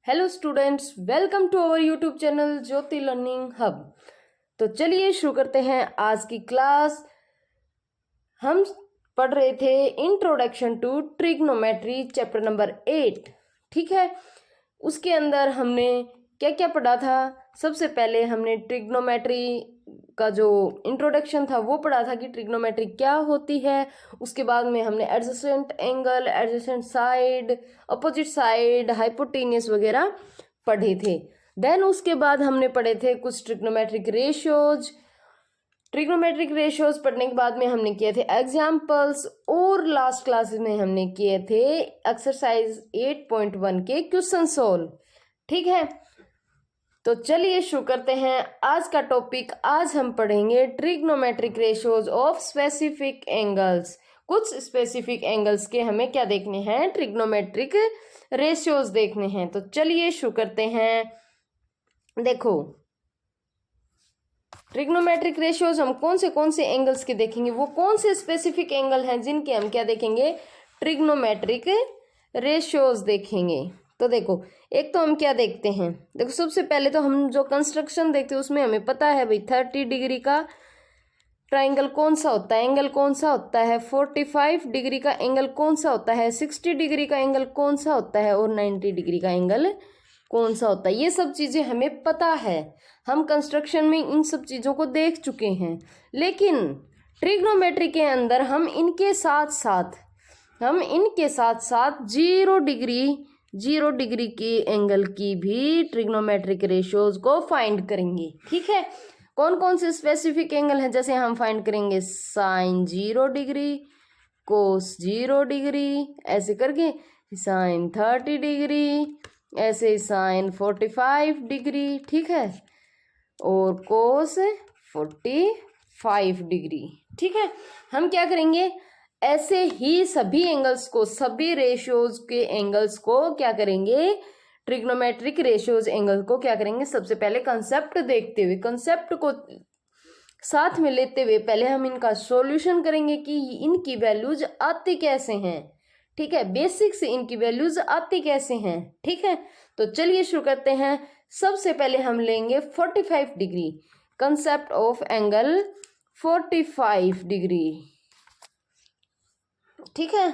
Hello students, welcome to our YouTube channel Jyoti learning hub. तो चलिए शुरू करते हैं आज की क्लास। हम पढ़ रहे थे introduction to trigonometry chapter number 8। ठीक है, उसके अंदर हमने क्या क्या पढ़ा था। सबसे पहले हमने ट्रिग्नोमेट्री का जो इंट्रोडक्शन था वो पढ़ा था कि ट्रिग्नोमेट्री क्या होती है। उसके बाद में हमने adjacent angle, adjacent side, opposite side, hypotenuse वगैरह पढ़े थे। देन उसके बाद हमने पढ़े थे कुछ ट्रिग्नोमेट्रिक रेशियोज। ट्रिग्नोमेट्रिक रेशियोज पढ़ने के बाद में हमने किए थे एग्जाम्पल्स, और लास्ट क्लास में हमने किए थे एक्सरसाइज 8.1 के क्वेश्चन सोल्व। ठीक है, तो चलिए शुरू करते हैं आज का टॉपिक। आज हम पढ़ेंगे trigonometric ratios of specific angles. कुछ स्पेसिफिक एंगल्स के हमें क्या देखने हैं, ट्रिग्नोमेट्रिक रेशियोज देखने हैं। तो चलिए शुरू करते हैं। देखो, ट्रिग्नोमेट्रिक रेशियोज हम कौन से एंगल्स के देखेंगे, वो कौन से स्पेसिफिक एंगल हैं जिनके हम क्या देखेंगे, ट्रिग्नोमेट्रिक रेशियोज देखेंगे। तो देखो, एक तो हम क्या देखते हैं, देखो सबसे पहले तो हम जो कंस्ट्रक्शन देखते हैं उसमें हमें पता है भाई 30 डिग्री का ट्राइंगल कौन सा होता है, एंगल कौन सा होता है, 45 डिग्री का एंगल कौन सा होता है, 60 डिग्री का एंगल कौन सा होता है, और 90 डिग्री का एंगल कौन सा होता है। ये सब चीज़ें हमें पता है, हम कंस्ट्रक्शन में इन सब चीज़ों को देख चुके हैं। लेकिन ट्रिग्नोमेट्री के अंदर हम इनके साथ साथ 0 डिग्री के एंगल की भी ट्रिग्नोमेट्रिक रेशियोज को फाइंड करेंगे। ठीक है, कौन कौन से स्पेसिफिक एंगल हैं, जैसे हम फाइंड करेंगे साइन 0 डिग्री, कोस 0 डिग्री, ऐसे करके साइन 30 डिग्री, ऐसे साइन 45 डिग्री। ठीक है, और कोस 45 डिग्री। ठीक है, हम क्या करेंगे, ऐसे ही सभी एंगल्स को, सभी रेशियोज के एंगल्स को क्या करेंगे, ट्रिग्नोमेट्रिक रेशियोज एंगल को क्या करेंगे, सबसे पहले कंसेप्ट देखते हुए, कंसेप्ट को साथ में लेते हुए पहले हम इनका सॉल्यूशन करेंगे कि इनकी वैल्यूज आती कैसे हैं। ठीक है, बेसिक से इनकी वैल्यूज आती कैसे हैं। ठीक है, तो चलिए शुरू करते हैं। सबसे पहले हम लेंगे 45 degree, concept of angle 45 degree. ठीक है,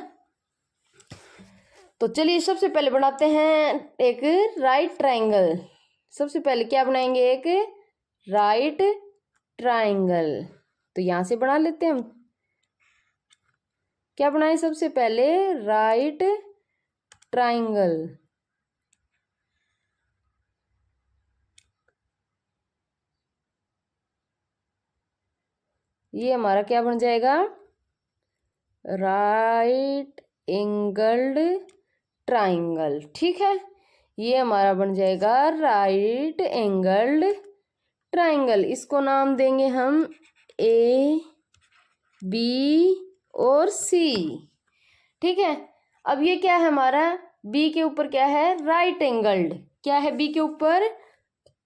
तो चलिए सबसे पहले बनाते हैं एक राइट ट्राइंगल। सबसे पहले क्या बनाएंगे, एक राइट ट्राइंगल। तो यहां से बना लेते हैं हम। क्या बनाए, सबसे पहले राइट ट्राइंगल। ये हमारा क्या बन जाएगा, राइट एंगल्ड ट्राइंगल। ठीक है, ये हमारा बन जाएगा राइट एंगल्ड ट्राइंगल। इसको नाम देंगे हम ए, बी और सी। ठीक है, अब ये क्या है हमारा, बी के ऊपर क्या है, राइट एंगल्ड। क्या है बी के ऊपर,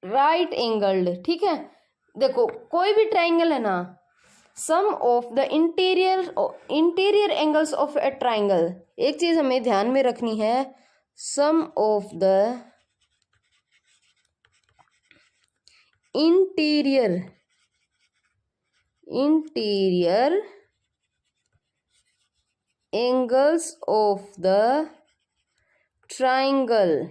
राइट एंगल्ड। ठीक है, देखो कोई भी ट्राइंगल है ना, sum of the interior angles of a triangle, एक चीज हमें ध्यान में रखनी है, sum of the interior angles of the triangle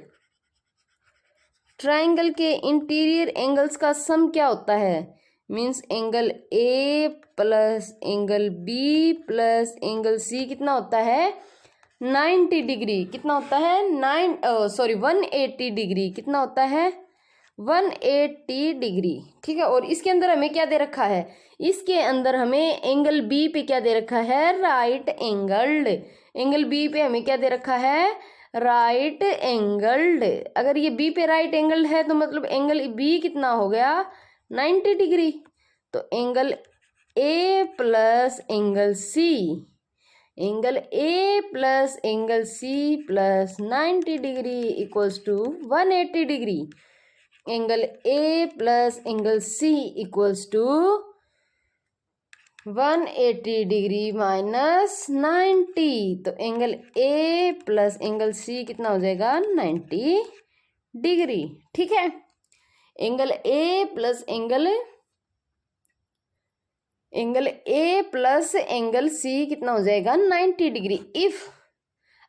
के इंटीरियर एंगल्स का सम क्या होता है, means angle A plus angle B plus angle C कितना होता है, 90 डिग्री। कितना होता है, 180 डिग्री। कितना होता है, 180 डिग्री। ठीक है, और इसके अंदर हमें क्या दे रखा है, इसके अंदर हमें एंगल बी पे क्या दे रखा है, राइट एंगल्ड। एंगल बी पे हमें क्या दे रखा है, राइट एंगल्ड। अगर ये बी पे राइट एंगल है तो मतलब एंगल बी कितना हो गया, 90 डिग्री। तो angle A plus angle C, angle A plus angle C plus 90 degree equals to 180 degree. Angle A plus angle C equals to 180 degree minus 90। तो angle A plus angle C कितना हो जाएगा, 90 degree. ठीक है, angle A plus angle A plus angle C कितना हो जाएगा 90 degree. If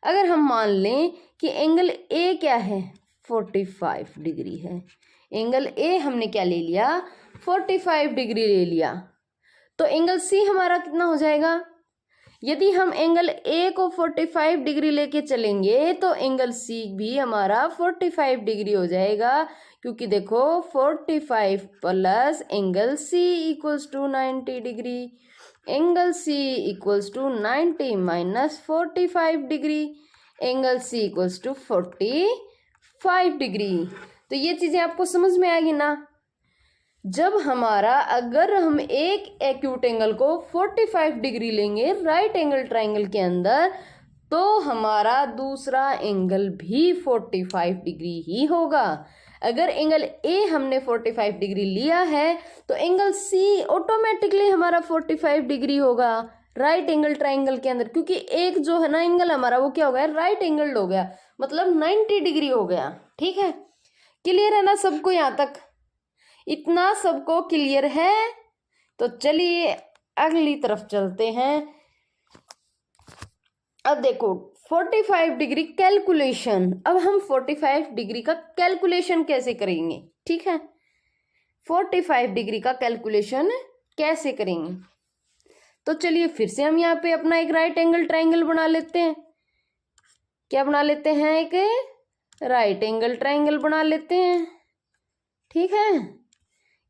अगर हम मान लें कि एंगल ए क्या है 45 डिग्री है, एंगल ए हमने क्या ले लिया 45 डिग्री ले लिया, तो एंगल सी हमारा कितना हो जाएगा। यदि हम एंगल ए को 45 डिग्री लेके चलेंगे तो एंगल सी भी हमारा 45 डिग्री हो जाएगा, क्योंकि देखो 45 plus angle C equals to 90 degree, angle C equals to 90 minus 45 degree, angle C equals to 45 degree. तो ये चीजें आपको समझ में आएगी ना। जब हमारा अगर हम एक एक्यूट एंगल को 45 डिग्री लेंगे राइट एंगल ट्राइंगल के अंदर, तो हमारा दूसरा एंगल भी 45 डिग्री ही होगा। अगर एंगल ए हमने 45 डिग्री लिया है तो एंगल सी ऑटोमेटिकली हमारा 45 डिग्री होगा राइट एंगल ट्राइंगल के अंदर, क्योंकि एक जो है ना एंगल हमारा वो क्या हो गया राइट एंगल हो गया, मतलब 90 डिग्री हो गया। ठीक है, क्लियर है ना सबको यहाँ तक, इतना सबको क्लियर है। तो चलिए अगली तरफ चलते हैं। अब देखो 45 डिग्री कैलकुलेशन, अब हम 45 डिग्री का कैलकुलेशन कैसे करेंगे। ठीक है, 45 डिग्री का कैलकुलेशन कैसे करेंगे, तो चलिए फिर से हम यहाँ पे अपना एक राइट एंगल ट्राइंगल बना लेते हैं। क्या बना लेते हैं, एक राइट एंगल ट्राइंगल बना लेते हैं। ठीक है,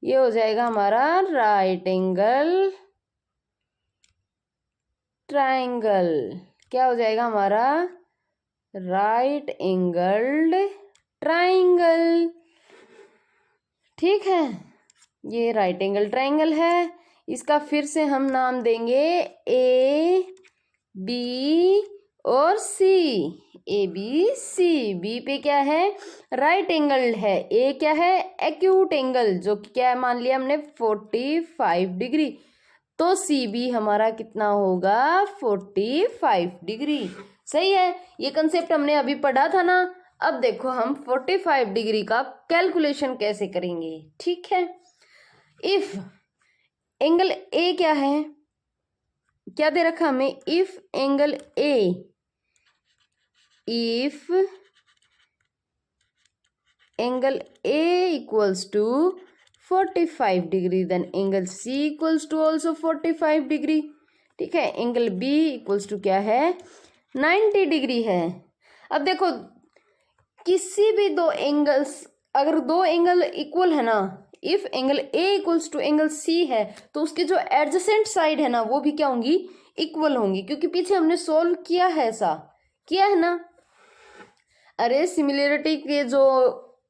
ये हो जाएगा हमारा राइट एंगल ट्राइंगल। क्या हो जाएगा हमारा राइट एंगल्ड ट्राइंगल। ठीक है, ये राइट एंगल ट्राइंगल है, इसका फिर से हम नाम देंगे ए बी और सी। ए बी सी, बी पे क्या है राइट एंगल है, ए क्या है एक्यूट एंगल जो कि क्या है मान लिया हमने 45 डिग्री, तो सी बी हमारा कितना होगा 45 डिग्री। सही है, ये कंसेप्ट हमने अभी पढ़ा था ना। अब देखो हम 45 डिग्री का कैलकुलेशन कैसे करेंगे। ठीक है, इफ एंगल ए क्या है, क्या दे रखा हमें, if angle A, if angle A equals to 45 degree then angle C equals to also 45 degree। ठीक है, एंगल B equals to क्या है 90 डिग्री है। अब देखो किसी भी दो एंगल्स, अगर दो एंगल इक्वल है ना, if angle A equals to angle C है तो उसके जो एडजेसेंट साइड है ना वो भी क्या होंगी इक्वल होंगी, क्योंकि पीछे हमने सोल्व किया है, ऐसा किया है ना। अरे सिमिलरिटी के जो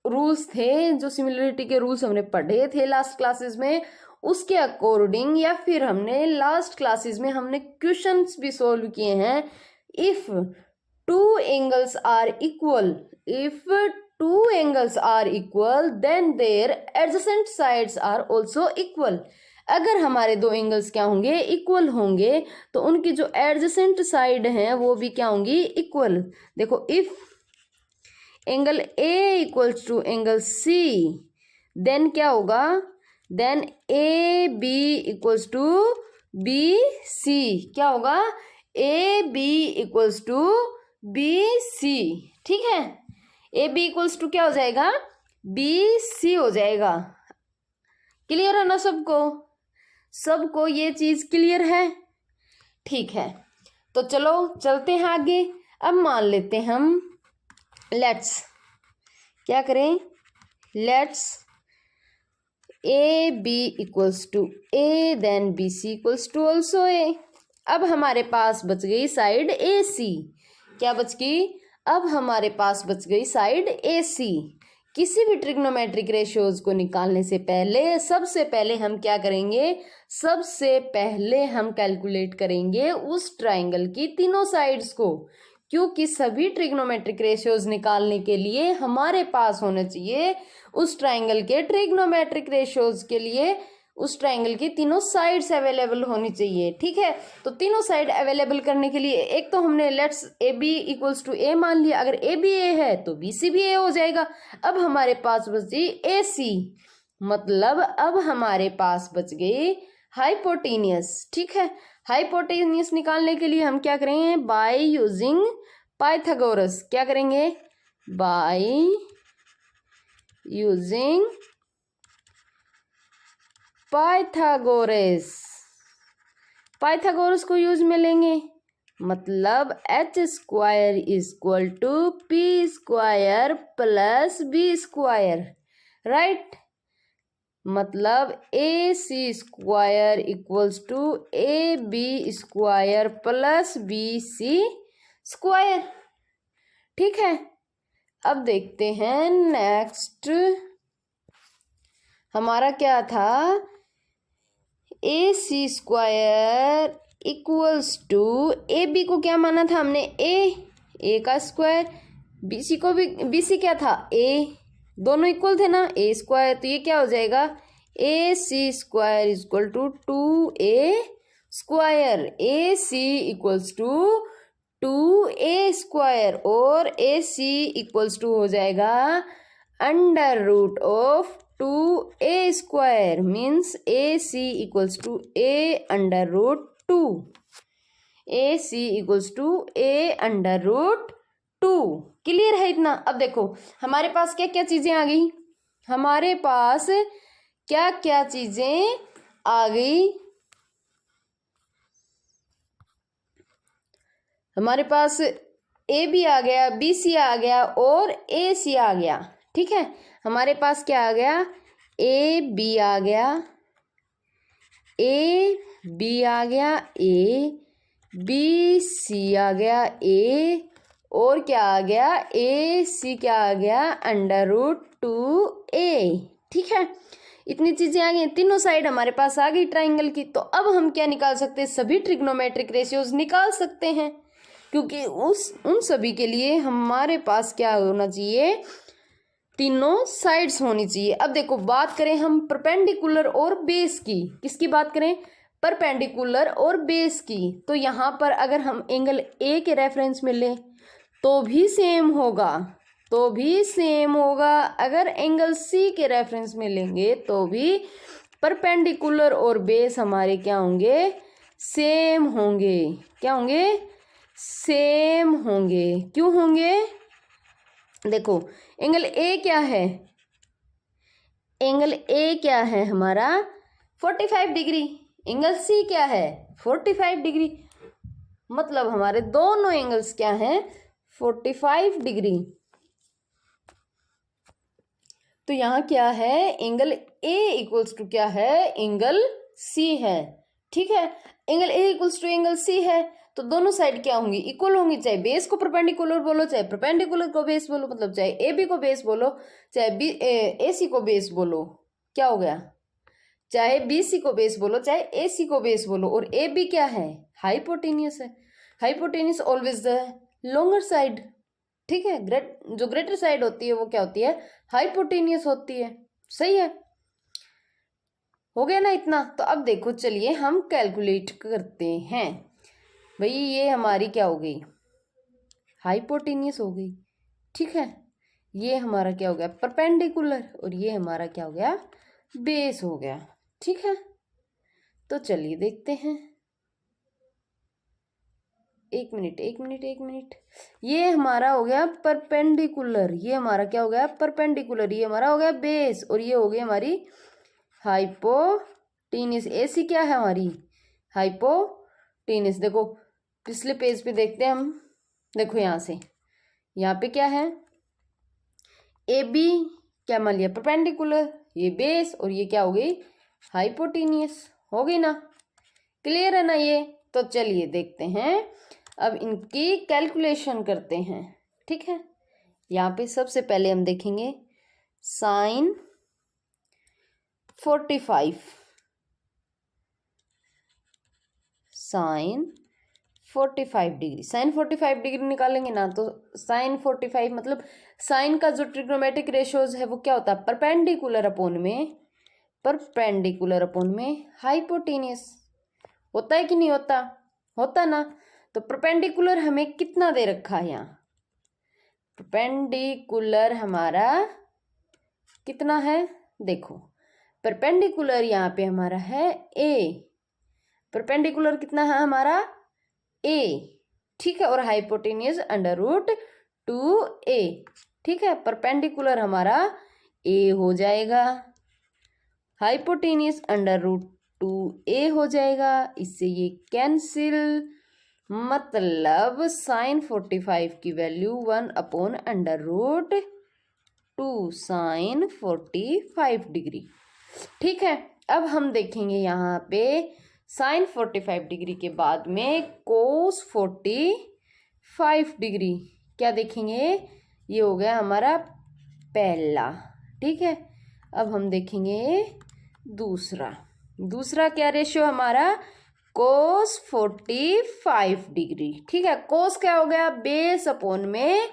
रूल्स थे, जो सिमिलरिटी के रूल्स हमने पढ़े थे लास्ट क्लासेस में, उसके अकॉर्डिंग या फिर हमने लास्ट क्लासेस में हमने क्वेश्चंस भी सोल्व किए हैं। If two angles are equal, if two angles are equal then their adjacent sides are also equal. अगर हमारे दो एंगल्स क्या होंगे इक्वल होंगे तो उनकी जो एडजेसेंट साइड हैं वो भी क्या होंगी इक्वल। देखो if angle A equals to angle C then क्या होगा, then A B equals to B C. क्या होगा, A B equals to B C. ठीक है, ए बी इक्वल्स टू क्या हो जाएगा बी सी हो जाएगा। क्लियर है ना सबको, सबको ये चीज क्लियर है। ठीक है, तो चलो चलते हैं आगे। अब मान लेते हैं हम, लेट्स क्या करें, let's A B equals to A then B C equals to also A. अब हमारे पास बच गई साइड ए सी। क्या बच गई, अब हमारे पास बच गई साइड ए सी। किसी भी ट्रिग्नोमेट्रिक रेशियोज को निकालने से पहले सबसे पहले हम क्या करेंगे, सबसे पहले हम कैलकुलेट करेंगे उस ट्राइंगल की तीनों साइड्स को, क्योंकि सभी ट्रिग्नोमेट्रिक रेशियोज निकालने के लिए हमारे पास होना चाहिए उस ट्राइंगल के ट्रिग्नोमेट्रिक रेशियोज के लिए उस ट्राइंगल की तीनों साइड्स अवेलेबल होनी चाहिए। ठीक है, तो तीनों साइड अवेलेबल करने के लिए एक तो हमने let's A B equals to A मान लिया, अगर ए भी ए है तो बी सी भी ए हो जाएगा। अब हमारे पास बची ए सी, मतलब अब हमारे पास बच गई हाइपोटेनियस। ठीक है, हाइपोटेनियस निकालने के लिए हम क्या करेंगे, बाय यूजिंग पाइथागोरस। क्या करेंगे, बाय यूजिंग पाइथागोरस। पाइथागोरस को यूज में लेंगे, मतलब H square equal to P square plus B square, right. मतलब A C square equals to A B square plus B C square. ठीक है, अब देखते हैं नेक्स्ट हमारा क्या था, A C square equals to A B को क्या माना था हमने, ए का स्क्वायर, बी सी को भी, बी सी क्या था, ए, दोनों इक्वल थे ना, ए स्क्वायर, तो ये क्या हो जाएगा, A C square equal to 2a square, A C equals to 2a square, और ए सी इक्वल्स टू हो जाएगा under root of 2a square, means A C equals to A under root 2, A C equals to A under root 2। Clear है इतना। अब देखो हमारे पास क्या क्या चीजें आ गई, हमारे पास क्या क्या चीजें आ गई, हमारे पास ए बी आ गया, बी सी आ गया और ए सी आ गया। ठीक है, हमारे पास क्या आ गया, ए बी आ गया, ए बी आ गया, ए बी सी आ गया, ए और क्या आ गया, ए सी क्या आ गया, अंडर रूट 2a। ठीक है, इतनी चीजें आ गई, तीनों साइड हमारे पास आ गई ट्राइंगल की। तो अब हम क्या निकाल सकते हैं, सभी ट्रिग्नोमेट्रिक रेशियोज निकाल सकते हैं, क्योंकि उन सभी के लिए हमारे पास क्या होना चाहिए, तीनों साइड्स होनी चाहिए। अब देखो बात करें हम परपेंडिकुलर और बेस की, किसकी बात करें, परपेंडिकुलर और बेस की, तो यहाँ पर अगर हम एंगल ए के रेफरेंस में लें तो भी सेम होगा, तो भी सेम होगा, अगर एंगल सी के रेफरेंस में लेंगे तो भी परपेंडिकुलर और बेस हमारे क्या होंगे, सेम होंगे। क्या होंगे, सेम होंगे। क्यों होंगे, देखो एंगल ए क्या है, एंगल ए क्या है हमारा 45 डिग्री, एंगल सी क्या है 45 डिग्री, मतलब हमारे दोनों एंगल्स क्या हैं 45 डिग्री। तो यहाँ क्या है, एंगल ए इक्वल्स टू क्या है, एंगल सी है। ठीक है, angle A equals to angle C है, तो दोनों साइड क्या होंगी, इक्वल होंगी, चाहे बेस को परपेंडिकुलर बोलो, चाहे परपेंडिकुलर को बेस बोलो, मतलब चाहे ए बी को बेस बोलो, चाहे बी ए सी को बेस बोलो, क्या हो गया, चाहे बी सी को बेस बोलो, चाहे ए सी को बेस बोलो, और ए बी क्या है, हाइपोटेनियस है, hypotenuse always the longer side. ठीक है, जो ग्रेटर साइड होती है वो क्या होती है, हाइपोटेनियस होती है। सही है, हो गया ना इतना। तो अब देखो चलिए हम कैलकुलेट करते हैं। भाई ये हमारी क्या हो गई, हाइपोटेनियस हो गई। ठीक है, ये हमारा क्या हो गया, परपेंडिकुलर, और ये हमारा क्या हो गया, बेस हो गया। ठीक है, तो चलिए देखते हैं, एक मिनट, ये हमारा हो गया परपेंडिकुलर, ये हमारा क्या हो गया, परपेंडिकुलर, ये हमारा हो गया बेस, और ये हो गई हमारी हाइपोटेनियस। एसी क्या है हमारी, हाइपोटेनियस। देखो पिछले पेज पे देखते हैं हम, देखो यहाँ से, यहाँ पे क्या है, ए बी क्या मान लिया, परपेंडिकुलर, ये बेस, और ये क्या हो गई, हाइपोटेनियस। हो गई ना, क्लियर है ना ये। तो चलिए देखते हैं, अब इनकी कैलकुलेशन करते हैं। ठीक है, यहाँ पे सबसे पहले हम देखेंगे sine 45, sine 45 degree, sine 45 degree निकालेंगे ना, तो साइन 45 मतलब साइन का जो ट्रिग्नोमेट्रिक रेशियोज है वो क्या होता है, परपेंडिकुलर अपॉन में परपेंडिकुलर अपॉन में हाइपोटेनियस। होता है कि नहीं होता? होता ना। तो परपेंडिकुलर हमें कितना दे रखा है यहाँ? परपेंडिकुलर हमारा कितना है? देखो परपेंडिकुलर यहाँ पे हमारा है ए। परपेंडिकुलर कितना है हमारा? ए। ठीक है। और हाइपोटेनियस अंडर रूट 2a। ठीक है। परपेंडिकुलर हमारा ए हो जाएगा, हाइपोटेनियस अंडर रूट 2a हो जाएगा। इससे ये कैंसिल, मतलब साइन 45 की value 1 upon under root 2 sine 45 degree. ठीक है। अब हम देखेंगे यहाँ पे साइन 45 डिग्री के बाद में कोस 45 डिग्री। क्या देखेंगे? ये हो गया हमारा पहला। ठीक है। अब हम देखेंगे दूसरा क्या रेशियो हमारा? कोस 45 डिग्री। ठीक है। कोस क्या हो गया? बेस अपॉन में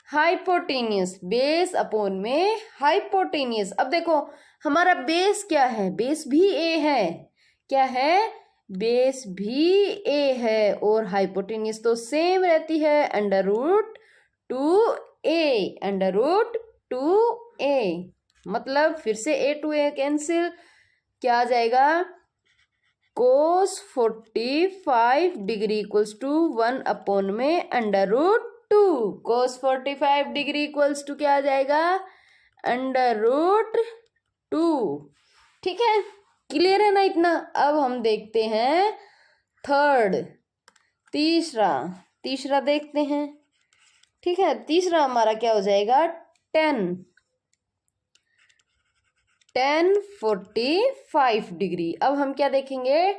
हाइपोटेनियस। बेस अपॉन में हाइपोटेनियस। अब देखो हमारा बेस क्या है? बेस भी ए है। क्या है? बेस भी ए है। और हाइपोटेनियस तो सेम रहती है, under root 2a। Under root 2a मतलब फिर से a टू a कैंसिल। क्या आ जाएगा? Cos 45 degree equals to 1 upon में under root 2। Cos 45 degree equals to क्या आ जाएगा? Under root 2। ठीक है। क्लियर है ना इतना? अब हम देखते हैं तीसरा देखते हैं। ठीक है। तीसरा हमारा क्या हो जाएगा? 10 45 डिग्री। अब हम क्या देखेंगे?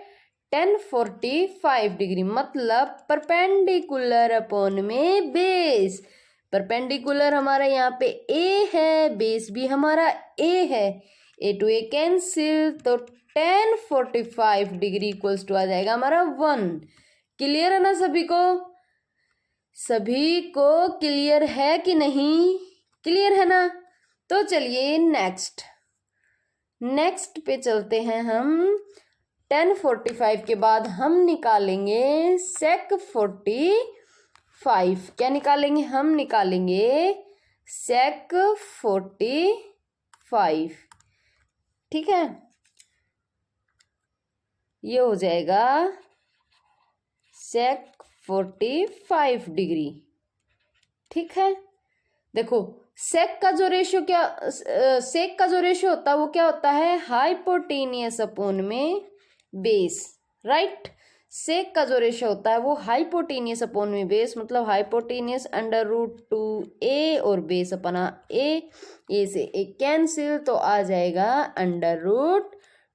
10 45 डिग्री मतलब परपेंडिकुलर अपॉन में बेस। परपेंडिकुलर हमारा यहाँ पे ए है, बेस भी हमारा ए है, ए टू ए कैंसिल। तो 10 45 डिग्री इक्वल्स टू आ जाएगा हमारा 1। क्लियर है ना सभी को? सभी को क्लियर है कि नहीं? क्लियर है ना? तो चलिए नेक्स्ट पे चलते हैं हम। 10 45 के बाद हम निकालेंगे सेक 45। क्या निकालेंगे? हम निकालेंगे सेक 45। ठीक है। ये हो जाएगा सेक 45 डिग्री। ठीक है। देखो सेक का जो रेशियो होता है वो क्या होता है? हाइपोटेनियस अपॉन में बेस। राइट। सेक का जो रेशियो होता है वो हाइपोटेनियस अपॉन में बेस, मतलब हाइपोटेनियस अंडर रूट 2a और बेस अपना ए से ए कैंसिल। तो आ जाएगा अंडर रूट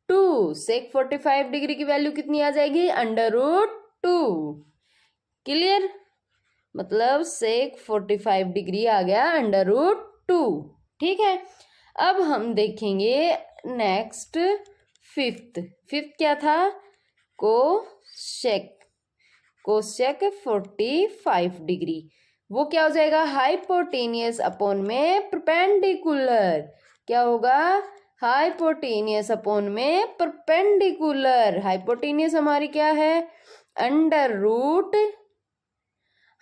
2। सेक 45 डिग्री की वैल्यू कितनी आ जाएगी? Under root 2। क्लियर? मतलब सेक 45 डिग्री आ गया अंडर रूट 2। ठीक है। अब हम देखेंगे नेक्स्ट फिफ्थ क्या था? Cosec 45 degree. वो क्या हो जाएगा? हाइपोटेनियस अपॉन में परपेंडिकुलर। क्या होगा? हाइपोटेनियस अपॉन में परपेंडिकुलर। हाइपोटेनियस हमारी क्या है? Under root.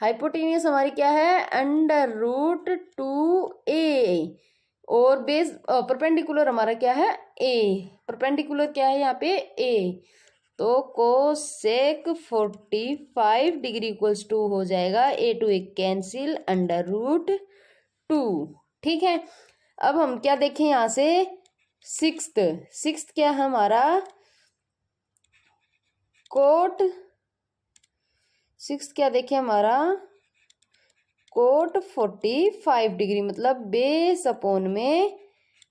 हाइपोटेनियस हमारी क्या है? Under root 2a। और बेस परपेंडिकुलर हमारा क्या है? a। परपेंडिकुलर क्या है यहाँ पे? a। तो कोसेक 45 डिग्री इक्वल्स टू हो जाएगा a to a cancel under root 2। ठीक है। अब हम क्या देखें यहाँ से? सिक्स्थ क्या है हमारा? क्या देखें हमारा? कोट 45 डिग्री मतलब बेस अपॉन में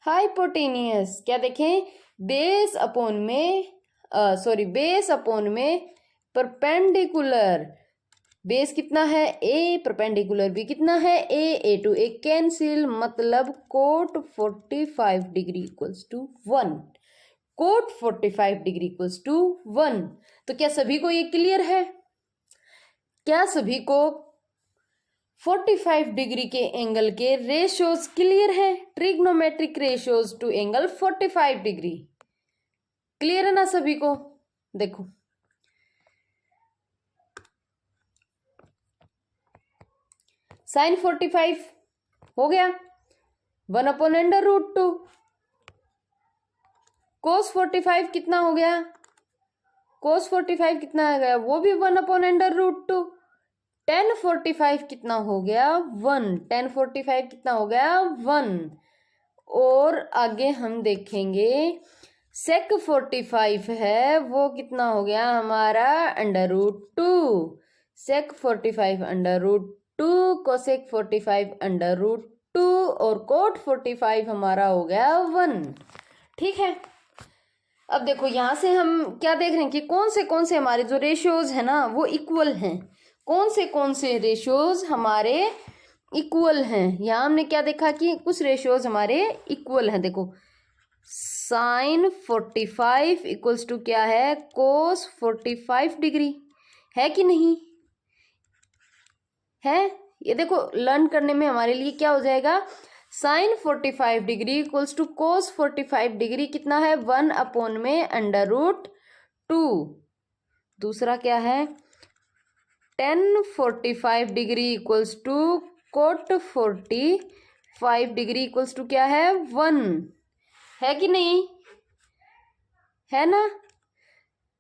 हाइपोटेनियस। क्या देखें? बेस अपॉन में परपेंडिकुलर। बेस कितना है? a। परपेंडिकुलर भी कितना है? a टू a कैंसिल, मतलब cot 45 degree equals to 1। Cot 45 degree equals to 1। तो क्या सभी को ये क्लियर है? क्या सभी को 45 डिग्री के एंगल के रेशियोज क्लियर है? Trigonometric ratios to angle 45 degree. Clear है ना सभी को? देखो साइन 45 हो गया 1/√2। कोस 45 कितना हो गया? कोस 45 कितना आ गया? वो भी 1/√2। tan 45 कितना हो गया? 1। tan 45 कितना हो गया? 1। और आगे हम देखेंगे sec 45 है, वो कितना हो गया हमारा? √2। sec 45 √2, cosec 45 √2 और cot 45 हमारा हो गया 1। ठीक है। अब देखो यहां से हम क्या देख रहे हैं कि कौन से हमारे जो रेशियोज है ना वो इक्वल हैं। कौन से रेशियोज हमारे इक्वल हैं? यहाँ हमने क्या देखा कि कुछ रेशियोज हमारे इक्वल हैं। देखो साइन 45 इक्वल्स टू क्या है? कोस 45 डिग्री है कि नहीं है? ये देखो लर्न करने में हमारे लिए क्या हो जाएगा? Sine 45 degree equals to cos 45 degree कितना है? 1/√2। दूसरा क्या है? tan 45 degree equals to cot 45 degree equals to क्या है? 1 है कि नहीं है ना?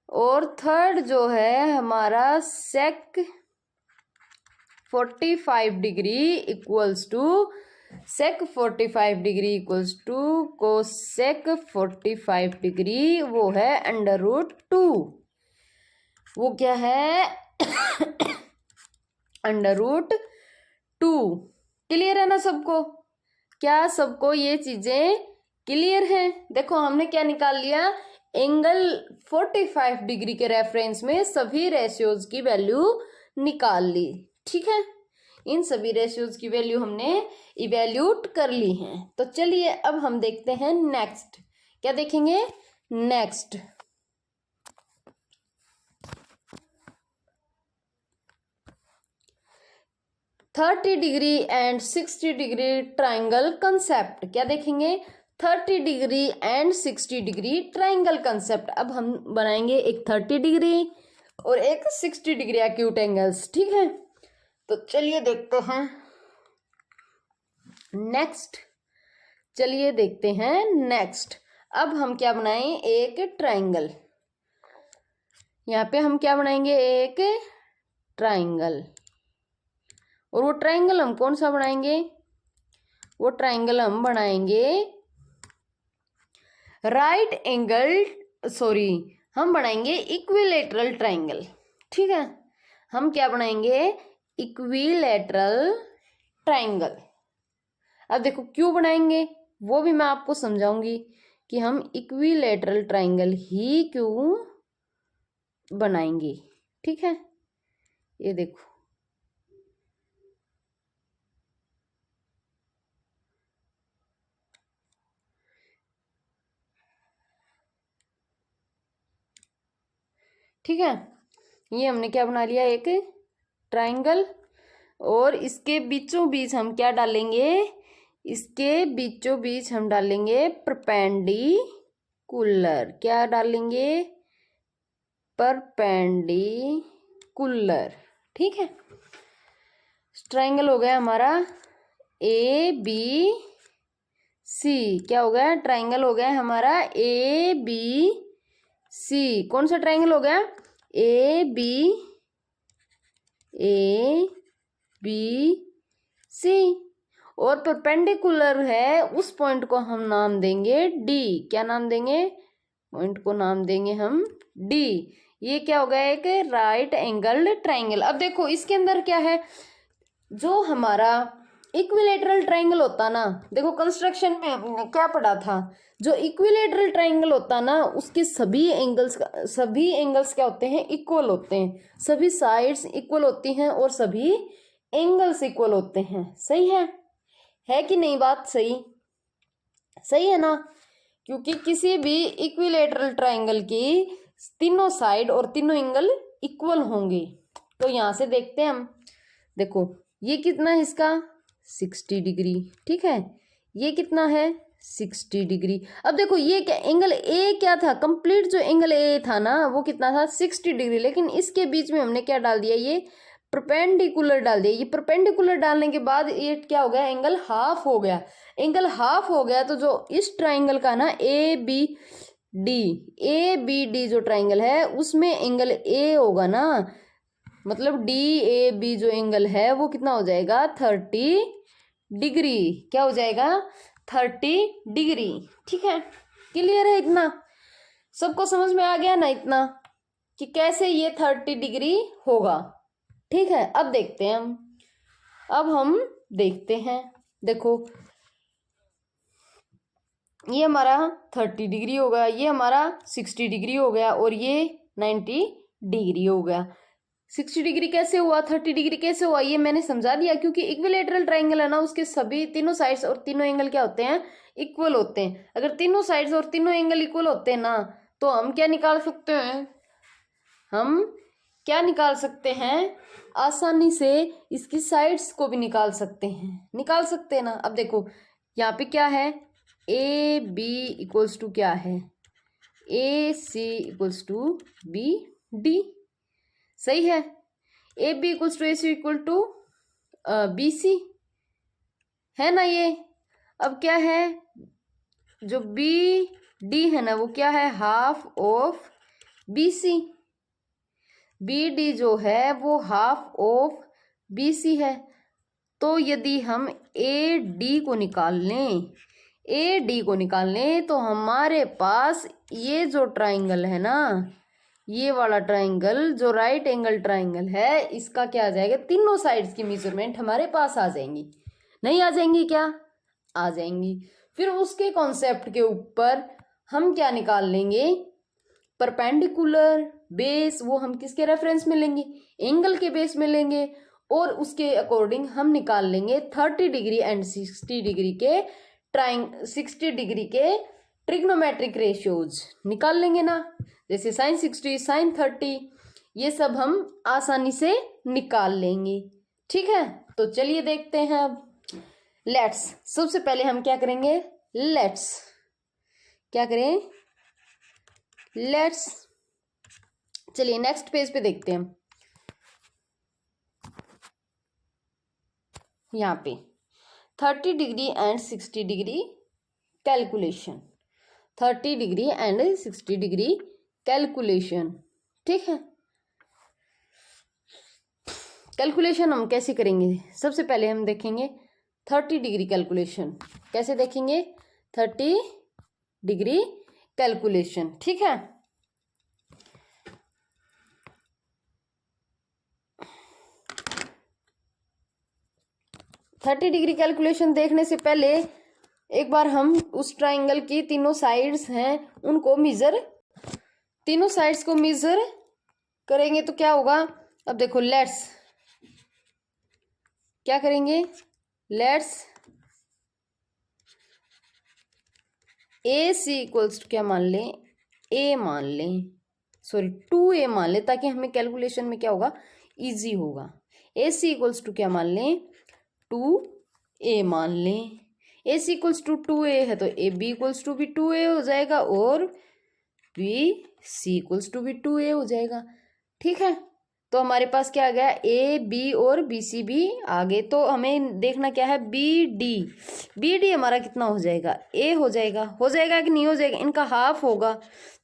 और थर्ड जो है हमारा sec 45 degree equals to sec 45 degree equals to cosec 45 degree, वो है √2। वो क्या है? √2। क्लियर है ना सबको? क्या सबको ये चीजें क्लियर हैं? देखो हमने क्या निकाल लिया? एंगल 45 डिग्री के रेफरेंस में सभी रेशियोज की वैल्यू निकाल ली। ठीक है, इन सभी रेशियोज की वैल्यू हमने इवैल्यूट कर ली हैं। तो चलिए अब हम देखते हैं नेक्स्ट। क्या देखेंगे? Next 30 degree and 60 degree triangle concept. क्या देखेंगे? 30 degree and 60 degree triangle concept. अब हम बनाएंगे एक 30 डिग्री और एक 60 डिग्री एक्यूट एंगल्स। ठीक है, तो चलिए देखते हैं नेक्स्ट। चलिए देखते हैं नेक्स्ट। अब हम क्या बनाएं? एक ट्राइंगल। यहाँ पे हम क्या बनाएंगे? एक ट्राइंगल। और वो ट्राइंगल हम कौन सा बनाएंगे? वो ट्राइंगल हम बनाएंगे हम बनाएंगे इक्विलेटरल ट्राइंगल। ठीक है, हम क्या बनाएंगे? Equilateral triangle. अब देखो क्यों बनाएंगे वो भी मैं आपको समझाऊंगी कि हम इक्विलेटरल ट्राइंगल ही क्यों बनाएंगे। ठीक है, ये देखो ठीक है, ये हमने क्या बना लिया? एक ट्राइंगल। और इसके बीचों बीच हम क्या डालेंगे? इसके बीचों बीच हम डालेंगे परपेंडिकुलर। क्या डालेंगे? परपेंडिकुलर। ठीक है, ट्राइंगल हो गया हमारा ABC। क्या हो गया? ट्राइंगल हो गया हमारा ABC। कौन सा ट्राइंगल हो गया? ABC। और परपेंडिकुलर है उस पॉइंट को हम नाम देंगे D। क्या नाम देंगे? पॉइंट को नाम देंगे हम D। ये क्या हो गया? एक राइट एंगल्ड ट्राइंगल। अब देखो इसके अंदर क्या है? जो हमारा इक्विलेटरल ट्राइंगल होता ना, देखो कंस्ट्रक्शन में हमने क्या पढ़ा था? जो इक्विलेटरल ट्राइंगल होता ना उसके सभी एंगल्स क्या होते हैं? इक्वल होते हैं। सभी साइड्स इक्वल होती हैं और सभी एंगल्स इक्वल होते हैं। सही है कि नहीं? बात सही है ना? क्योंकि किसी भी इक्विलेटरल ट्राइंगल की तीनों साइड और तीनों एंगल इक्वल होंगे। तो यहां से देखते हैं हम। देखो ये कितना है इसका? 60 डिग्री। ठीक है, ये कितना है? 60 डिग्री। अब देखो ये क्या एंगल ए क्या था, कंप्लीट जो एंगल ए था ना वो कितना था 60 डिग्री, लेकिन इसके बीच में हमने क्या डाल दिया, ये परपेंडिकुलर डाल दिया। ये परपेंडिकुलर डालने के बाद ये क्या हो गया, एंगल हाफ हो गया। एंगल हाफ हो गया तो जो इस ट्राइंगल का ना ए बी डी जो ट्राइंगल है उसमें एंगल ए होगा ना, मतलब डी ए बी जो एंगल है वो कितना हो जाएगा 30 डिग्री। क्या हो जाएगा 30 डिग्री। ठीक है, क्लियर है इतना, सबको समझ में आ गया ना इतना कि कैसे ये 30 डिग्री होगा। ठीक है, अब देखते हैं हम देखते हैं, देखो ये हमारा 30 डिग्री हो गया, ये हमारा 60 डिग्री हो गया और ये 90 डिग्री हो गया। 60 डिग्री कैसे हुआ, 30 डिग्री कैसे हुआ, ये मैंने समझा दिया, क्योंकि इक्विलेटरल ट्राइंगल है ना उसके सभी तीनों साइड्स और तीनों एंगल क्या होते हैं, इक्वल होते हैं। अगर तीनों साइड्स और तीनों एंगल इक्वल होते हैं ना तो हम क्या निकाल सकते हैं, हम क्या निकाल सकते हैं, आसानी से इसकी साइड्स को भी निकाल सकते हैं ना। अब देखो यहाँ पे क्या है, ए बी इक्वल्स टू क्या है, A C equals to B D, सही है। A B equals to A C equal to B C है ना ये। अब क्या है, जो बी डी है ना वो क्या है, half of B C. B D जो है वो हाफ ऑफ बी सी है। तो यदि हम ए डी को निकाल लें तो हमारे पास ये जो ट्राइंगल है ना, ये वाला ट्राइंगल जो राइट एंगल ट्राइंगल है, इसका क्या आ जाएगा, तीनों साइड्स की मेजरमेंट हमारे पास आ जाएंगी। नहीं आ जाएंगी क्या, आ जाएंगी। फिर उसके कॉन्सेप्ट के ऊपर हम क्या निकाल लेंगे, परपेंडिकुलर बेस, वो हम किसके रेफरेंस में लेंगे, एंगल के बेस में लेंगे, और उसके अकॉर्डिंग हम निकाल लेंगे 30 डिग्री एंड 60 डिग्री के 60 डिग्री के ट्रिग्नोमेट्रिक रेशियोज निकाल लेंगे ना, जैसे sin 60 sin 30, ये सब हम आसानी से निकाल लेंगे। ठीक है, तो चलिए देखते हैं अब। लेट्स, सबसे पहले हम क्या करेंगे, लेट्स चलिए नेक्स्ट पेज पे देखते हैं। यहाँ पे 30 degree and 60 degree calculation, 30 degree and 60 degree calculation. ठीक है, कैलकुलेशन हम कैसे करेंगे, सबसे पहले हम देखेंगे 30 डिग्री कैलकुलेशन। कैसे देखेंगे, 30 डिग्री कैलकुलेशन। ठीक है, थर्टी डिग्री कैलकुलेशन देखने से पहले एक बार हम उस ट्राइंगल की तीनों साइड्स हैं उनको तीनों साइड्स को मेजर करेंगे तो क्या होगा। अब देखो लेट्स क्या करेंगे, let's A C equals to क्या मान लें, ए मान लें, सॉरी 2a मान लें, ताकि हमें कैलकुलेशन में क्या होगा, इजी होगा। ए सी इक्वल्स टू क्या मान लें, 2a मान लें। ए सी इक्वल्स टू 2a है तो ए बी इक्वल्स टू भी 2a हो जाएगा और बी सी इक्वल्स टू भी 2a हो जाएगा। ठीक है, तो हमारे पास क्या आ गया, ए बी और बी सी भी आ गए। तो हमें देखना क्या है, बी डी हमारा कितना हो जाएगा, ए हो जाएगा कि नहीं हो जाएगा, इनका हाफ होगा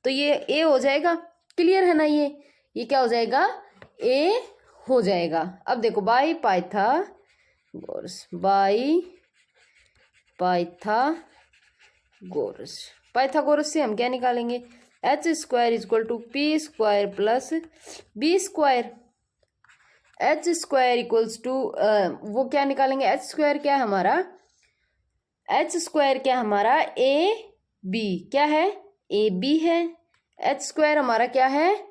तो ये ए हो जाएगा। क्लियर है ना, ये क्या हो जाएगा, ए हो जाएगा। अब देखो बाई पाइथागोरस से हम क्या निकालेंगे, H square equal to P square plus B square. H square equals to वो क्या निकालेंगे, एच स्क्वायर क्या है हमारा, ए बी क्या है, ए बी है। एच स्क्वायर हमारा क्या है,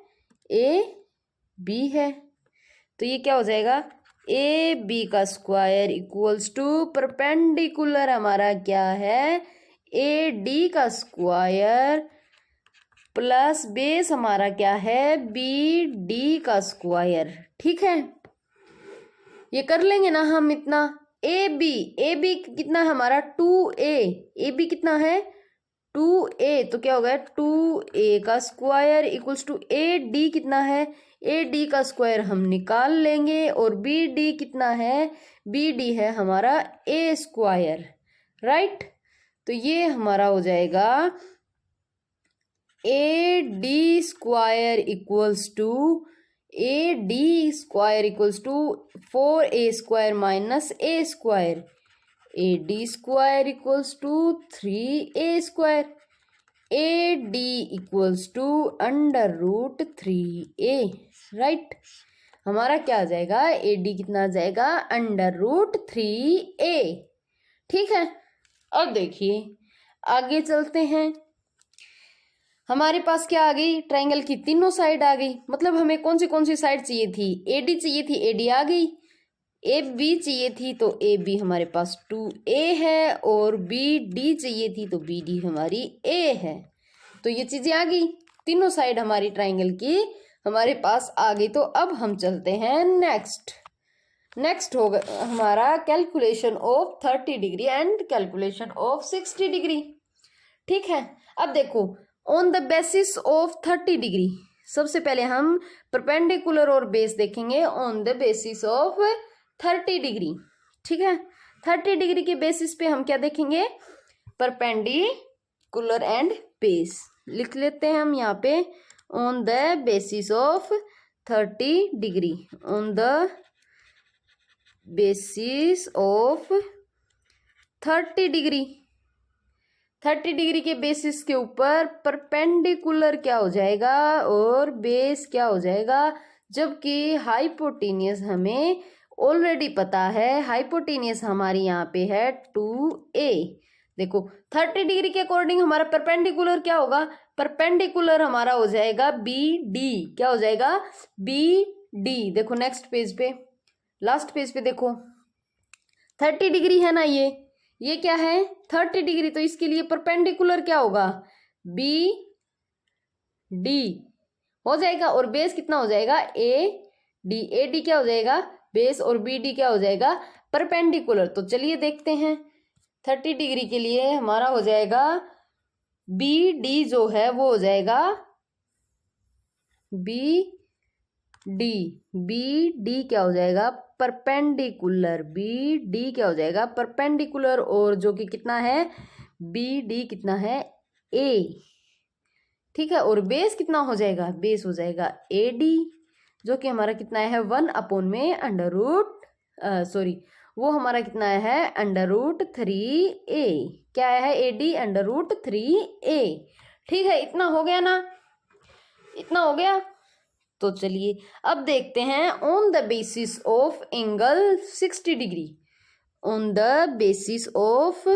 ए बी है। तो ये क्या हो जाएगा, ए बी का स्क्वायर इक्वल्स टू परपेंडिकुलर हमारा क्या है, ए डी का स्क्वायर प्लस बेस हमारा क्या है, बी डी का स्क्वायर। ठीक है, ये कर लेंगे ना हम इतना, ए बी कितना है हमारा 2a, ए बी कितना है 2a, तो क्या होगा 2a का square equals to A D कितना है, ए डी का स्क्वायर हम निकाल लेंगे, और बी डी कितना है, बी डी है हमारा ए स्क्वायर, राइट। तो ये हमारा हो जाएगा A D square equals to 4a square minus A square, A D square equals to 3a square, A D equals to under root 3a, right. हमारा क्या आ जाएगा, ए डी कितना आ जाएगा अंडर रूट 3a, ठीक है। अब देखिए आगे चलते हैं, हमारे पास क्या आ गई, ट्रायंगल की तीनों साइड आ गई, मतलब हमें कौन सी साइड चाहिए थी, ए डी चाहिए थी, ए डी आ गई, ए बी चाहिए थी तो ए बी हमारे पास 2a है, और बी डी चाहिए थी तो बी डी हमारी a है। तो ये चीजें आ गई, तीनों साइड हमारी ट्रायंगल की हमारे पास आ गई। तो अब हम चलते हैं नेक्स्ट होगा हमारा calculation of 30 degree and calculation of 60 degree, ठीक है। अब देखो on the basis of 30 degree, सबसे पहले हम परपेंडिकुलर और बेस देखेंगे on the basis of 30 degree, ठीक है। 30 डिग्री के बेसिस पे हम क्या देखेंगे, परपेंडिकुलर एंड बेस लिख लेते हैं हम यहाँ पे, on the basis of 30 degree, on the basis of 30 degree, 30 degree के बेसिस के ऊपर परपेंडिकुलर क्या हो जाएगा और बेस क्या हो जाएगा, जबकि हाइपोटेनियस हमें ऑलरेडी पता है, हाइपोटेनियस हमारी यहाँ पे है 2a। देखो 30 डिग्री के अकॉर्डिंग हमारा परपेंडिकुलर क्या होगा, परपेंडिकुलर हमारा हो जाएगा बी डी, क्या हो जाएगा बी डी। देखो नेक्स्ट पेज पे, लास्ट पेज पे देखो 30 डिग्री है ना, ये क्या है 30 डिग्री, तो इसके लिए परपेंडिकुलर क्या होगा बी डी हो जाएगा, और बेस कितना हो जाएगा ए डी क्या हो जाएगा बेस, और बी डी क्या हो जाएगा परपेंडिकुलर। तो चलिए देखते हैं 30 डिग्री के लिए हमारा हो जाएगा बी डी जो है वो हो जाएगा बी डी क्या हो जाएगा परपेंडिकुलर, बी डी क्या हो जाएगा परपेंडिकुलर, और जो कि कितना है बी डी कितना है ए, ठीक है। और बेस कितना हो जाएगा, बेस हो जाएगा ए डी, जो कि हमारा कितना है 1 में अंडर रूट वो हमारा कितना है अंडर रूट 3a, क्या है ए डी अंडर रूट 3a, ठीक है। इतना हो गया ना, इतना हो गया। तो चलिए अब देखते हैं on the basis of angle 60 degree, on the basis of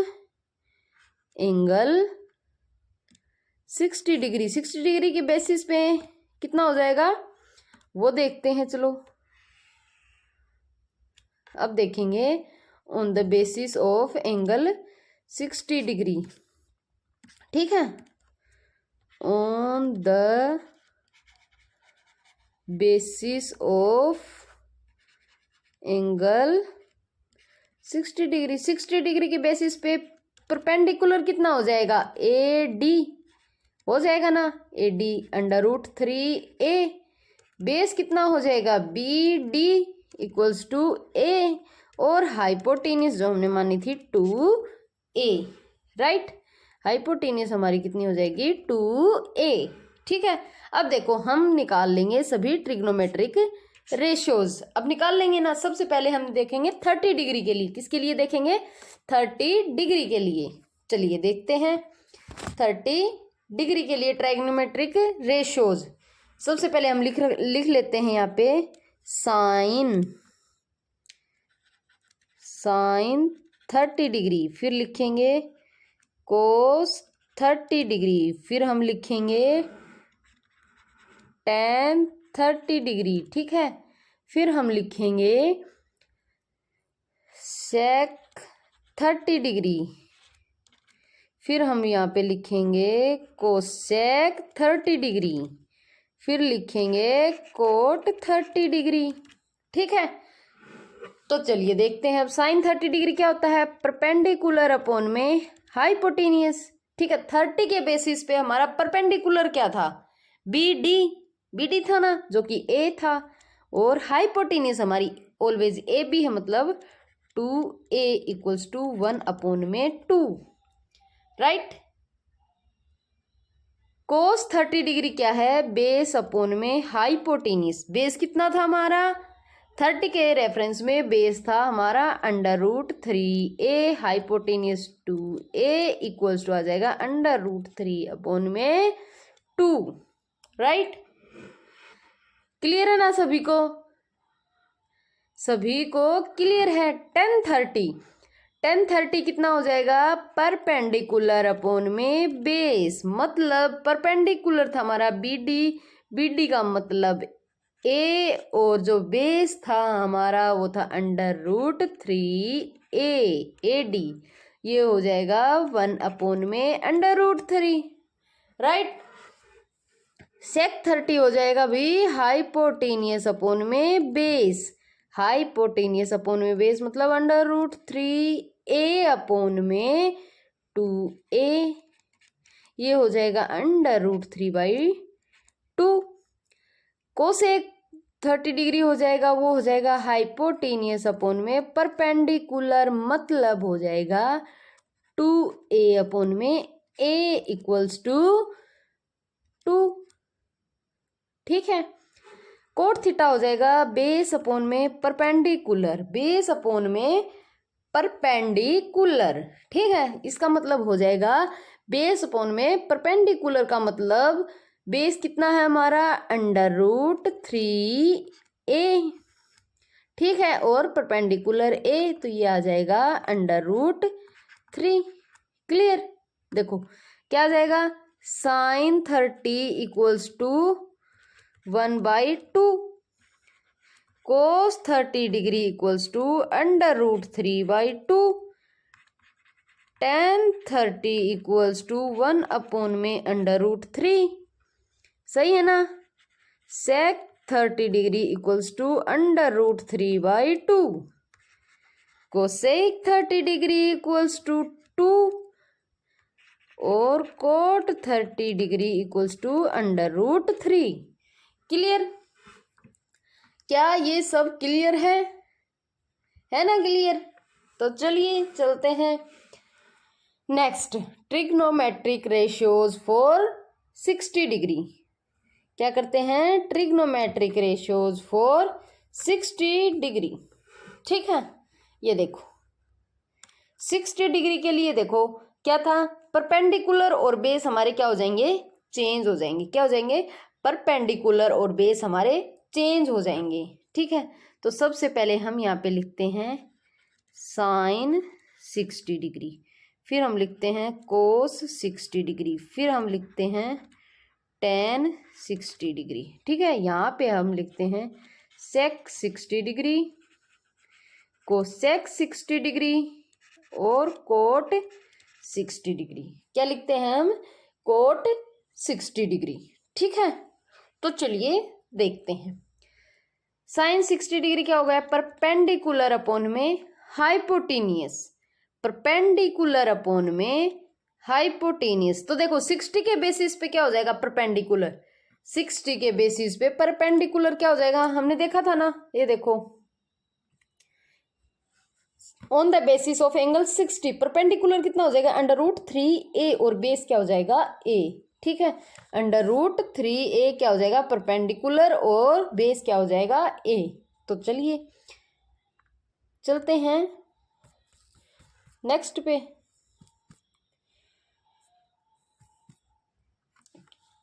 angle 60 degree, 60 degree के बेसिस पे कितना हो जाएगा वो देखते हैं। चलो अब देखेंगे on the basis of angle 60 degree, ठीक है। On the basis of angle 60 degree, 60 degree के बेसिस पे परपेंडिकुलर कितना हो जाएगा ए डी हो जाएगा ना, A D under root 3a, base कितना हो जाएगा B D equals to A, और हाइपोटेनियस जो हमने मानी थी 2a, राइट। हाइपोटेनियस हमारी कितनी हो जाएगी 2a, ठीक है। अब देखो हम निकाल लेंगे सभी ट्रिग्नोमेट्रिक रेशियोज, अब निकाल लेंगे ना। सबसे पहले हम देखेंगे 30 डिग्री के लिए, किसके लिए देखेंगे 30 डिग्री के लिए। चलिए देखते हैं 30 डिग्री के लिए ट्राइग्नोमेट्रिक रेशियोज। सबसे पहले हम लिख लेते हैं यहाँ पे साइन 30 डिग्री, फिर लिखेंगे कोस 30 डिग्री, फिर हम लिखेंगे tan 30 डिग्री, ठीक है। फिर हम लिखेंगे sec 30 डिग्री, फिर हम यहाँ पे लिखेंगे कोसेक 30 डिग्री, फिर लिखेंगे कोट 30 डिग्री, ठीक है। तो चलिए देखते हैं अब साइन 30 डिग्री क्या होता है, परपेंडिकुलर अपॉन में हाइपोटेनियस। ठीक है, 30 के बेसिस पे हमारा परपेंडिकुलर क्या था, बी डी था ना, जो कि ए था, और हाइपोटेनियस हमारी ऑलवेज ए बी है, मतलब 2a इक्वल्स टू 1 अपॉन में 2, राइट। कोस 30 डिग्री क्या है, बेस अपॉन में हाइपोटेनियस। बेस कितना था हमारा, 30 के रेफरेंस में बेस था हमारा √3a, hypotenuse 2a equals to आ जाएगा √3 अपॉन में 2, राइट। क्लियर है ना सभी को, सभी को क्लियर है। 1030 कितना हो जाएगा, परपेंडिकुलर अपॉन में बेस, मतलब परपेंडिकुलर था हमारा बी डी का मतलब ए, और जो बेस था हमारा वो था √3a, ये हो जाएगा 1 अपॉन में √3, राइट। सेक 30 हो जाएगा भी हाइपोटेनियस अपॉन में बेस, हाइपोटेनियस अपॉन में बेस मतलब √3a अपॉन में 2a, ये हो जाएगा √3/2। कोसेक 30 डिग्री हो जाएगा, वो हो जाएगा हाइपोटेनियस अपॉन में परपेंडिकुलर, मतलब हो जाएगा 2a अपॉन में a इक्वल्स टू 2, ठीक है। कोट थीटा हो जाएगा बेस अपॉन में परपेंडिकुलर, बेस अपॉन में परपेंडिकुलर, ठीक है। इसका मतलब हो जाएगा बेस अपॉन में परपेंडिकुलर का मतलब बेस कितना है हमारा √3a, ठीक है, और परपेंडिकुलर a, तो ये आ जाएगा √3। क्लियर, देखो क्या आ जाएगा, sine 30 equals to 1/2, cos 30 degree equals to √3/2, tan 30 equals to 1 upon में √3, सही है ना। Sec 30 degree equals to √3/2, cosec 30 degree equals to 2, और cot 30 degree equals to √3। Clear, क्या ये सब क्लियर है ना क्लियर। तो चलिए चलते हैं next, trigonometric ratios for 60 degree. क्या करते हैं, ट्रिग्नोमेट्रिक रेशियोज फॉर 60 डिग्री, ठीक है। ये देखो 60 डिग्री के लिए देखो क्या था, परपेंडिकुलर और बेस हमारे क्या हो जाएंगे, चेंज हो जाएंगे। क्या हो जाएंगे, परपेंडिकुलर और बेस हमारे चेंज हो जाएंगे, ठीक है। तो सबसे पहले हम यहाँ पे लिखते हैं साइन 60 डिग्री, फिर हम लिखते हैं कोस 60 डिग्री, फिर हम लिखते हैं tan 60 डिग्री, ठीक है। यहाँ पे हम लिखते हैं सेक 60 डिग्री, कोसेक 60 डिग्री और कोट 60 डिग्री। क्या लिखते हैं हम, कोट 60 डिग्री, ठीक है। तो चलिए देखते हैं, साइन 60 डिग्री क्या हो गया, परपेंडिकुलर अपॉन में हाइपोटेनियस, परपेंडिकुलर अपॉन में हाइपोटेनियस। तो देखो 60 के बेसिस पे क्या हो जाएगा, परपेंडिकुलर, 60 के बेसिस पे परपेंडिकुलर क्या हो जाएगा, हमने देखा था ना, ये देखो on the basis of angle 60, perpendicular कितना हो जाएगा √3a, और बेस क्या हो जाएगा a, ठीक है। √3a क्या हो जाएगा, परपेंडिकुलर, और बेस क्या हो जाएगा a। तो चलिए चलते हैं नेक्स्ट पे,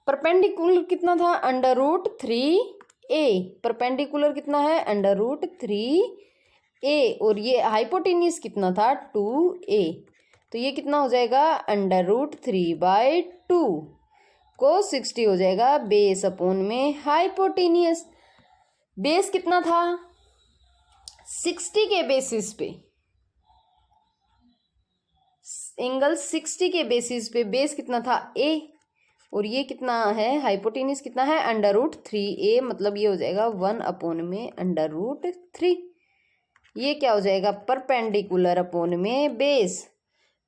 परपेंडिकुलर कितना था √3a, परपेंडिकुलर कितना है √3a, और ये हाइपोटेनियस कितना था 2a, तो ये कितना हो जाएगा √3/2, कोस 60 हो जाएगा बेस अपॉन में हाइपोटेनियस। बेस कितना था 60 के बेसिस पे, एंगल 60 के बेसिस पे बेस कितना था a, और ये कितना है हाइपोटेनियस कितना है √3a, मतलब ये हो जाएगा 1 अपॉन में √3, ये क्या हो जाएगा, परपेंडिकुलर अपॉन में बेस,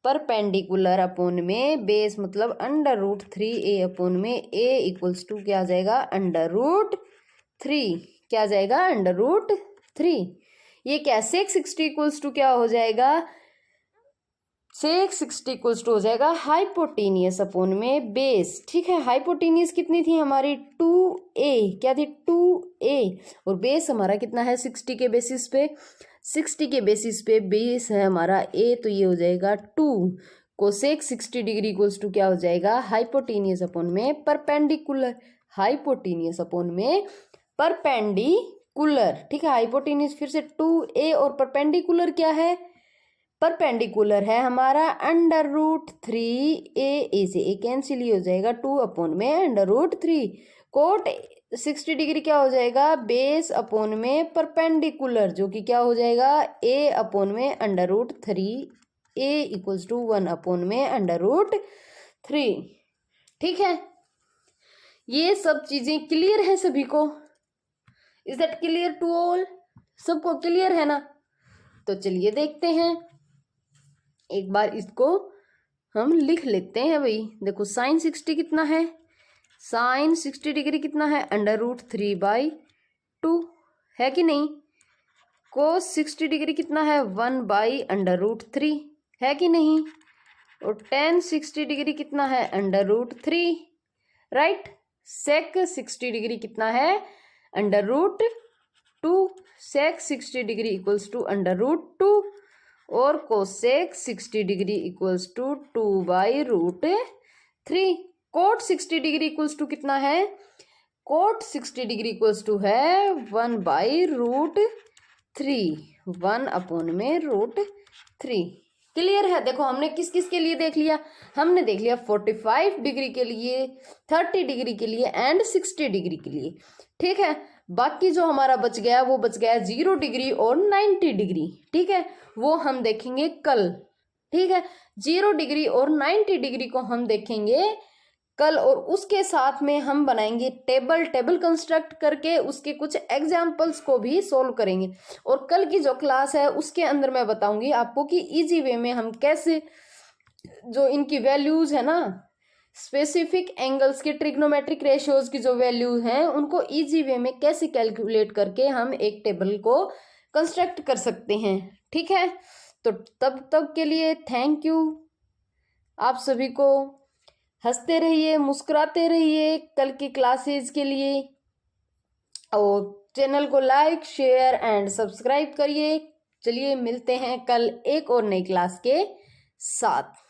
परपेंडिकुलर अपॉन में बेस मतलब √3a अपॉन में a इक्वल्स टू क्या आ जाएगा, √3, क्या आ जाएगा, √3। ये क्या, sec 60 इक्वल्स टू क्या हो जाएगा, sec 60 इक्वल्स टू हो जाएगा हाइपोटेनियस अपॉन में बेस। ठीक है, हाइपोटेनियस कितनी थी हमारी, 2a, क्या थी, 2a, और बेस हमारा कितना है, 60 के बेसिस पे, 60 के बेसिस पे बेस है हमारा a, तो ये हो जाएगा 2। कोसेक 60 डिग्री इक्वल्स टू क्या हो जाएगा, हाइपोटेनियस अपॉन में परपेंडिकुलर, हाइपोटेनियस अपॉन में परपेंडिकुलर। ठीक है, हाइपोटेनियस फिर से 2a और परपेंडिकुलर क्या है, परपेंडिकुलर है हमारा √3a से a कैंसिल ही हो जाएगा, 2 अपॉन में √3। कोट 60 डिग्री क्या हो जाएगा, बेस अपॉन में परपेंडिकुलर, जो कि क्या हो जाएगा, a अपॉन में √3, a इक्वल्स टू 1 अपॉन में √3। ठीक है, ये सब चीजें क्लियर है सभी को, is that clear to all, सबको क्लियर है ना। तो चलिए देखते हैं, एक बार इसको हम लिख लेते हैं भाई। देखो साइन 60 कितना है, साइन 60 डिग्री कितना है, √3/2 है कि नहीं। कोस 60 डिग्री कितना है, 1/√3 है कि नहीं। और टेन 60 डिग्री कितना है, √3, राइट। सेक 60 डिग्री कितना है, √2, सेक 60 डिग्री इक्वल्स टू √2, और cosec 60 degree equals to 2/√3। Cot 60 degree equals to कितना है, कोट 60 डिग्री इक्वल्स टू है 1/√3, 1 अपॉन में √3। क्लियर है। देखो हमने किस किस के लिए देख लिया, हमने देख लिया 45 डिग्री के लिए, 30 डिग्री के लिए एंड 60 डिग्री के लिए। ठीक है, बाकी जो हमारा बच गया वो बच गया 0 डिग्री और 90 डिग्री। ठीक है, वो हम देखेंगे कल। ठीक है, 0 डिग्री और 90 डिग्री को हम देखेंगे कल, और उसके साथ में हम बनाएंगे टेबल कंस्ट्रक्ट करके उसके कुछ एग्जाम्पल्स को भी सोल्व करेंगे। और कल की जो क्लास है उसके अंदर मैं बताऊंगी आपको कि इजी वे में हम कैसे जो इनकी वैल्यूज है ना, स्पेसिफिक एंगल्स के ट्रिग्नोमेट्रिक रेशियोज की जो वैल्यूज हैं उनको इजी वे में कैसे कैलकुलेट करके हम एक टेबल को कंस्ट्रक्ट कर सकते हैं। ठीक है, तो तब तक के लिए थैंक यू आप सभी को। हंसते रहिए, मुस्कुराते रहिए कल की क्लासेस के लिए, और चैनल को लाइक शेयर एंड सब्सक्राइब करिए। चलिए मिलते हैं कल एक और नई क्लास के साथ।